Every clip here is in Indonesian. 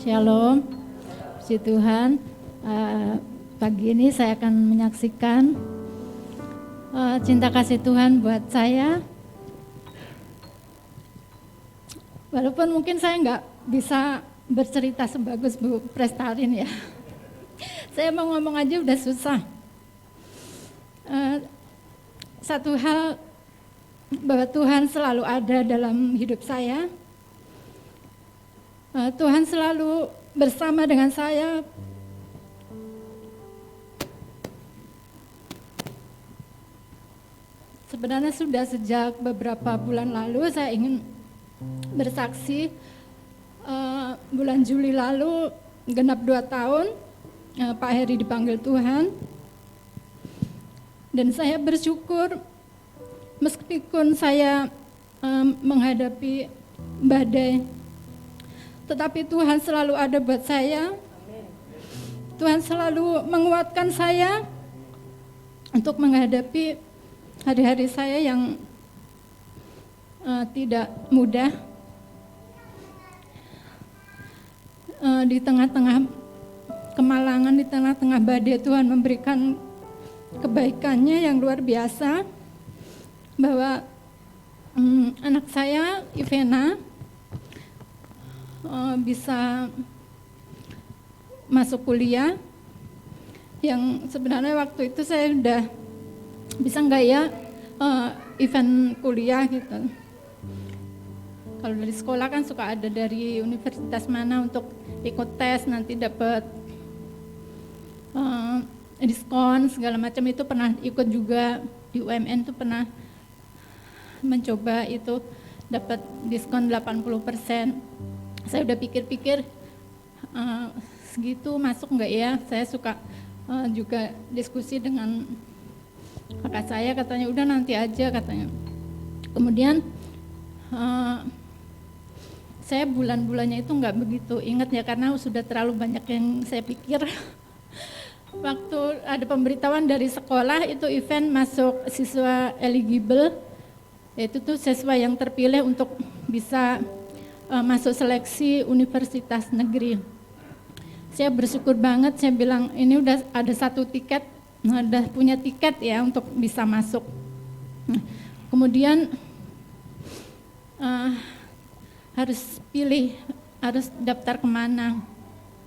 Shalom, puji Tuhan. Pagi ini saya akan menyaksikan cinta kasih Tuhan buat saya. Walaupun mungkin saya nggak bisa bercerita sebagus Bu Prestarin ya. Saya mau ngomong aja udah susah. Satu hal bahwa Tuhan selalu ada dalam hidup saya. Tuhan selalu bersama dengan saya. Sebenarnya sudah sejak beberapa bulan lalu saya ingin bersaksi. Bulan Juli lalu genap 2 tahun Pak Heri dipanggil Tuhan. Dan saya bersyukur meskipun saya menghadapi badai, tetapi Tuhan selalu ada buat saya. Tuhan selalu menguatkan saya untuk menghadapi hari-hari saya yang tidak mudah. Di tengah-tengah kemalangan, di tengah-tengah badai, Tuhan memberikan kebaikannya yang luar biasa. Bahwa anak saya, Ivena, bisa masuk kuliah, yang sebenarnya waktu itu saya udah bisa nggak ya event kuliah gitu. Kalau dari sekolah kan suka ada dari universitas mana untuk ikut tes, nanti dapat diskon segala macam. Itu pernah ikut juga di UMN, tuh pernah mencoba itu dapat diskon 80%. Saya udah pikir-pikir segitu masuk nggak ya. Saya suka juga diskusi dengan kakak saya, katanya udah nanti aja katanya. Kemudian saya bulan-bulannya itu nggak begitu ingat ya, karena sudah terlalu banyak yang saya pikir. Waktu ada pemberitahuan dari sekolah itu event masuk siswa eligible, yaitu tuh siswa yang terpilih untuk bisa masuk seleksi universitas negeri. Saya bersyukur banget, saya bilang ini udah ada 1 tiket, udah punya tiket ya untuk bisa masuk. Kemudian harus pilih, harus daftar kemana.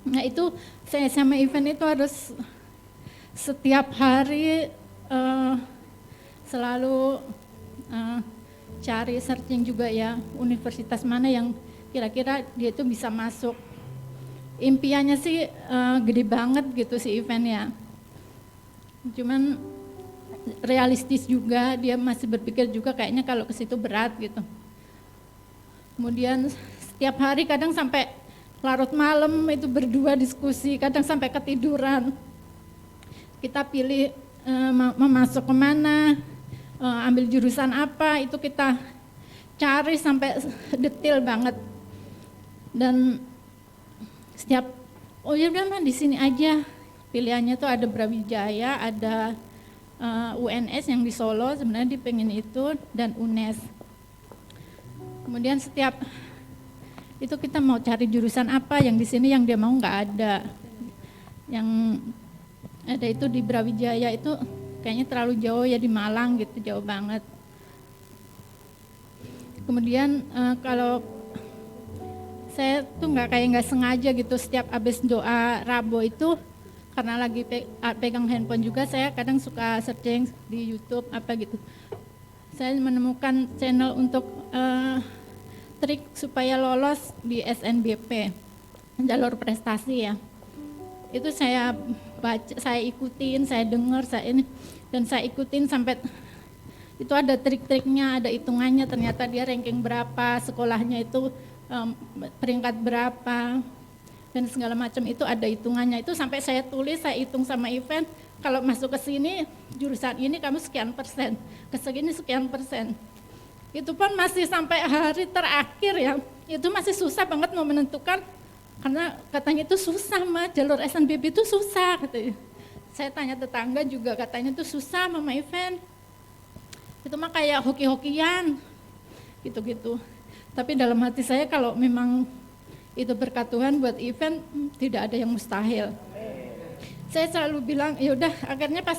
Nah itu saya sama event itu harus setiap hari selalu cari searching juga ya, universitas mana yang kira-kira dia itu bisa masuk. Impiannya sih gede banget gitu si eventnya. Cuman realistis juga, dia masih berpikir juga kayaknya kalau ke situ berat gitu. Kemudian setiap hari kadang sampai larut malam itu berdua diskusi, kadang sampai ketiduran. Kita pilih mau masuk kemana, ambil jurusan apa, itu kita cari sampai detail banget. Dan setiap ya udah mah di sini aja, pilihannya tuh ada Brawijaya, ada UNS yang di Solo, sebenarnya dia pengen itu, dan UNES. Kemudian setiap itu kita mau cari jurusan apa yang di sini, yang dia mau nggak ada. Yang ada itu di Brawijaya itu kayaknya terlalu jauh ya, di Malang gitu, jauh banget. Kemudian kalau saya tuh nggak sengaja gitu, setiap habis doa Rabo itu, karena lagi pegang handphone juga, saya kadang suka searching di YouTube apa gitu. Saya menemukan channel untuk trik supaya lolos di SNBP, jalur prestasi ya. Itu saya baca, saya ikutin, saya dengar, dan saya ikutin sampai itu ada trik-triknya, ada hitungannya, ternyata dia ranking berapa, sekolahnya itu peringkat berapa, dan segala macam itu ada hitungannya. Itu sampai saya tulis, saya hitung sama event, kalau masuk ke sini jurusan ini kamu sekian persen, ke segini sekian persen. Itu pun masih sampai hari terakhir ya, itu masih susah banget mau menentukan, karena katanya itu susah mah, jalur SNBP itu susah katanya. Saya tanya tetangga juga, katanya itu susah mama event, itu mah kayak hoki-hokian gitu-gitu. Tapi dalam hati saya kalau memang itu berkat Tuhan buat event, tidak ada yang mustahil. Saya selalu bilang, ya udah, akhirnya pas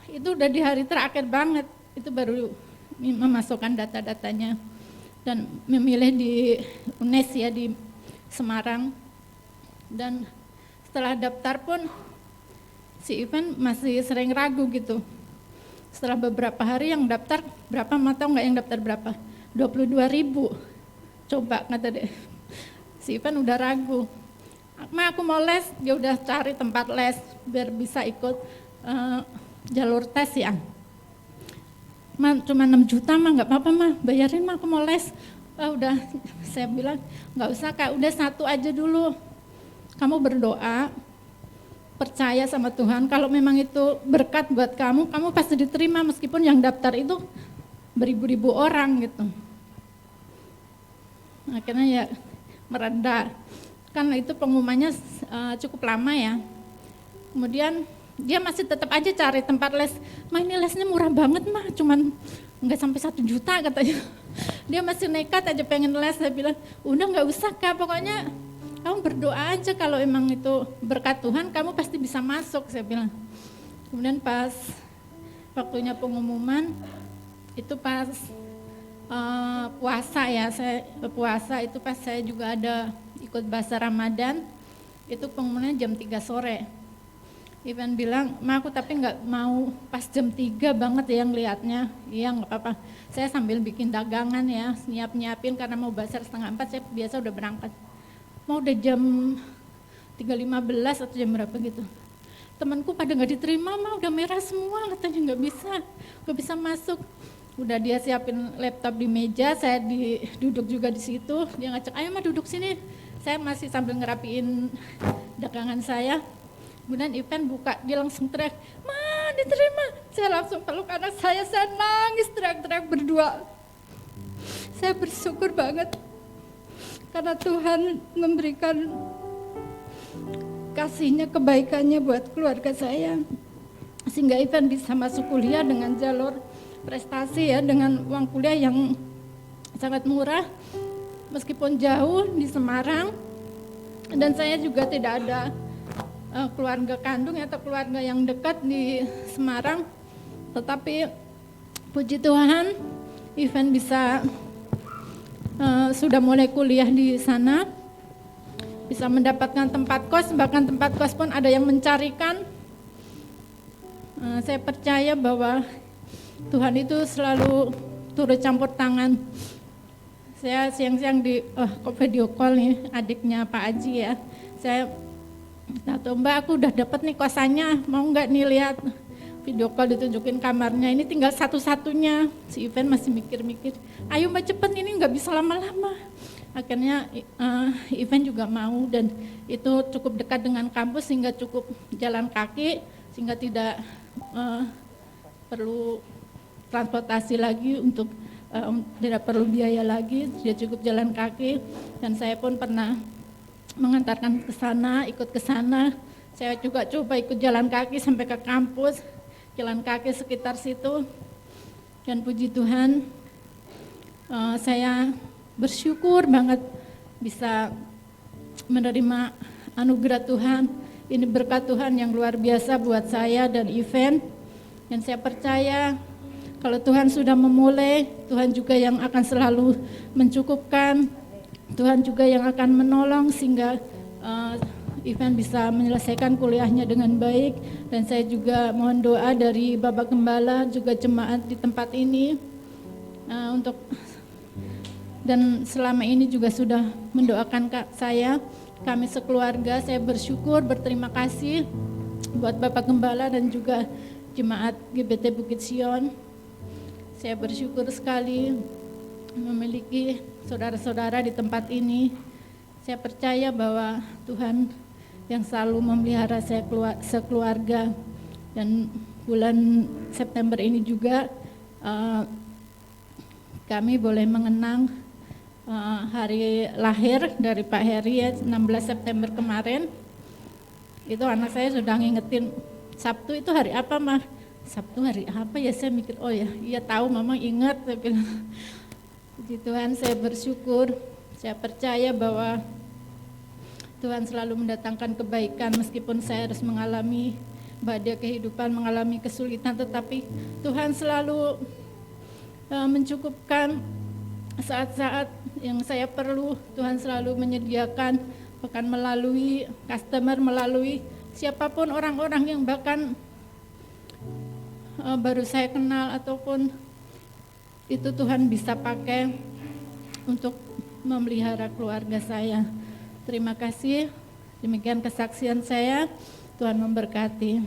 itu udah di hari terakhir banget, itu baru memasukkan data-datanya dan memilih di UNES ya di Semarang. Dan setelah daftar pun si event masih sering ragu gitu. Setelah beberapa hari yang daftar berapa, mau tahu nggak yang daftar berapa? 22.000. Coba kata deh. Si Ivan udah ragu. Ma, aku mau les, dia udah cari tempat les biar bisa ikut jalur tes ya. Ma, cuma 6 juta mah nggak apa-apa mah, bayarin mah, aku mau les. Udah, saya bilang nggak usah Kak, udah 1 aja dulu. Kamu berdoa, percaya sama Tuhan, kalau memang itu berkat buat kamu, kamu pasti diterima meskipun yang daftar itu beribu-ribu orang gitu. Akhirnya ya merendah, karena itu pengumumannya cukup lama ya. Kemudian dia masih tetap aja cari tempat les. Ma, ini lesnya murah banget mah, cuman nggak sampai 1 juta katanya. Dia masih nekat aja pengen les. Saya bilang udah nggak usah Kak, pokoknya kamu berdoa aja, kalau emang itu berkat Tuhan kamu pasti bisa masuk, saya bilang. Kemudian pas waktunya pengumuman itu pas puasa ya, saya puasa itu pas saya juga ada ikut bahasa Ramadan, itu pengumumannya jam 3 sore. Ivan bilang, Ma, aku tapi nggak mau pas jam 3 banget ya ngelihatnya. Iya nggak apa-apa, saya sambil bikin dagangan ya, nyiapin karena mau basar 3:30, saya biasa udah berangkat. Mau udah jam 3:15 atau jam berapa gitu. Temanku pada nggak diterima, Ma, udah merah semua, katanya nggak bisa masuk. Udah dia siapin laptop di meja, saya duduk juga di situ. Dia ngajak, ayo Ma duduk sini. Saya masih sambil ngerapiin dagangan saya. Kemudian Ivan buka, dia langsung teriak, Ma, diterima. Saya langsung peluk anak saya nangis teriak-teriak berdua. Saya bersyukur banget karena Tuhan memberikan kasih-Nya, kebaikannya buat keluarga saya. Sehingga Ivan bisa masuk kuliah dengan jalur prestasi ya, dengan uang kuliah yang sangat murah meskipun jauh di Semarang, dan saya juga tidak ada keluarga kandung atau keluarga yang dekat di Semarang, tetapi puji Tuhan Ivan bisa sudah mulai kuliah di sana, bisa mendapatkan tempat kos, bahkan tempat kos pun ada yang mencarikan. Saya percaya bahwa Tuhan itu selalu turut campur tangan. Saya siang-siang di video call nih adiknya Pak Aji ya. Saya tahu, Mbak, aku udah dapat nih kosannya, mau nggak nih lihat? Video call ditunjukin kamarnya, ini tinggal satu-satunya. Si Ivan masih mikir-mikir, ayo Mbak cepet, ini nggak bisa lama-lama. Akhirnya Ivan juga mau, dan itu cukup dekat dengan kampus sehingga cukup jalan kaki, sehingga tidak perlu transportasi lagi, untuk tidak perlu biaya lagi, dia cukup jalan kaki. Dan saya pun pernah mengantarkan ke sana, ikut ke sana. Saya juga coba ikut jalan kaki sampai ke kampus, jalan kaki sekitar situ. Dan puji Tuhan, saya bersyukur banget bisa menerima anugerah Tuhan. Ini berkat Tuhan yang luar biasa buat saya dan event. Dan saya percaya kalau Tuhan sudah memulai, Tuhan juga yang akan selalu mencukupkan. Tuhan juga yang akan menolong sehingga Ivan bisa menyelesaikan kuliahnya dengan baik. Dan saya juga mohon doa dari Bapak Gembala, juga jemaat di tempat ini, dan selama ini juga sudah mendoakan saya, kami sekeluarga. Saya bersyukur, berterima kasih buat Bapak Gembala dan juga jemaat GBT Bukit Sion. Saya bersyukur sekali memiliki saudara-saudara di tempat ini. Saya percaya bahwa Tuhan yang selalu memelihara saya sekeluarga. Dan bulan September ini juga kami boleh mengenang hari lahir dari Pak Heri ya, 16 September kemarin. Itu anak saya sudah ngingetin, Sabtu itu hari apa Mah? Sabtu hari apa ya? Saya mikir, oh ya, iya tahu Mama ingat. Saya bilang, puji Tuhan, saya bersyukur, saya percaya bahwa Tuhan selalu mendatangkan kebaikan meskipun saya harus mengalami badai kehidupan, mengalami kesulitan, tetapi Tuhan selalu mencukupkan saat-saat yang saya perlu. Tuhan selalu menyediakan, bahkan melalui customer, melalui siapapun orang-orang yang bahkan baru saya kenal ataupun itu Tuhan bisa pakai untuk memelihara keluarga saya. Terima kasih. Demikian kesaksian saya. Tuhan memberkati.